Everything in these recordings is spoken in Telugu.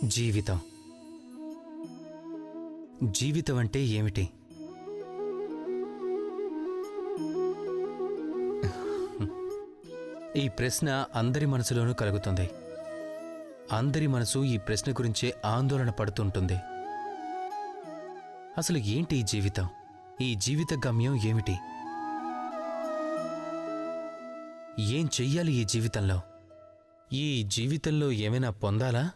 జీవితం జీవితం అంటే ఏమిటి? ఈ ప్రశ్న అందరి మనసులోనూ కలుగుతుంది. అందరి మనసు ఈ ప్రశ్న గురించే ఆందోళన పడుతుంటుంది. అసలు ఏంటి ఈ జీవితం? ఈ జీవిత గమ్యం ఏమిటి? ఏం చెయ్యాలి ఈ జీవితంలో? ఈ జీవితంలో ఏమైనా పొందాలా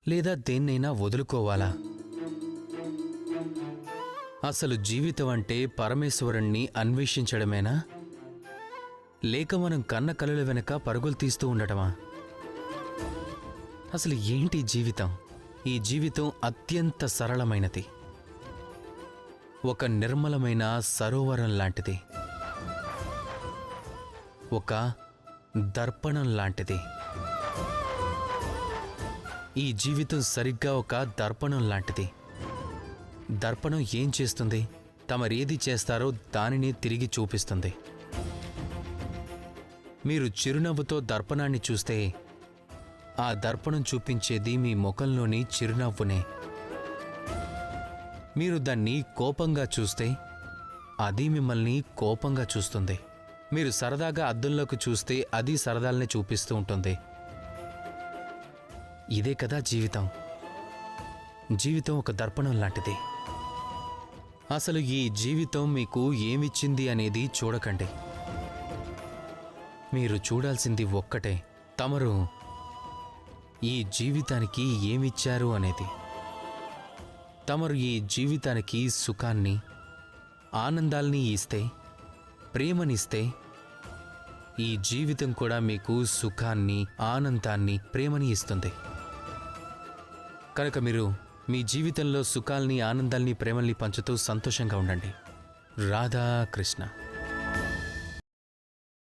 లేదా దేన్నైనా వదులుకోవాలా? అసలు జీవితం అంటే పరమేశ్వరుణ్ణి అన్వేషించడమేనా, లేక మనం కన్న కలల వెనక పరుగులు తీస్తూ ఉండటమా? అసలు ఏంటి జీవితం? ఈ జీవితం అత్యంత సరళమైనది, ఒక నిర్మలమైన సరోవరం లాంటిది, ఒక దర్పణం లాంటిది. ఈ జీవితం సరిగ్గా ఒక దర్పణం లాంటిది. దర్పణం ఏం చేస్తుంది? తమరేది చేస్తారో దానినే తిరిగి చూపిస్తుంది. మీరు చిరునవ్వుతో దర్పణాన్ని చూస్తే ఆ దర్పణం చూపించేది మీ ముఖంలోని చిరునవ్వునే. మీరు దాన్ని కోపంగా చూస్తే అది మిమ్మల్ని కోపంగా చూస్తుంది. మీరు సరదాగా అద్దంలోకి చూస్తే అది సరదాల్ని చూపిస్తూ ఉంటుంది. ఇదే కదా జీవితం. జీవితం ఒక దర్పణం లాంటిది. అసలు ఈ జీవితం మీకు ఏమిచ్చింది అనేది చూడకండి. మీరు చూడాల్సింది ఒక్కటే, తమరు ఈ జీవితానికి ఏమిచ్చారు అనేది. తమరు ఈ జీవితానికి సుఖాన్ని, ఆనందాల్ని ఇస్తే, ప్రేమనిస్తే, ఈ జీవితం కూడా మీకు సుఖాన్ని, ఆనందాన్ని, ప్రేమని ఇస్తుంది. కనుక మీరు మీ జీవితంలో సుఖాల్ని, ఆనందాల్ని, ప్రేమల్ని పంచుతూ సంతోషంగా ఉండండి. రాధాకృష్ణ.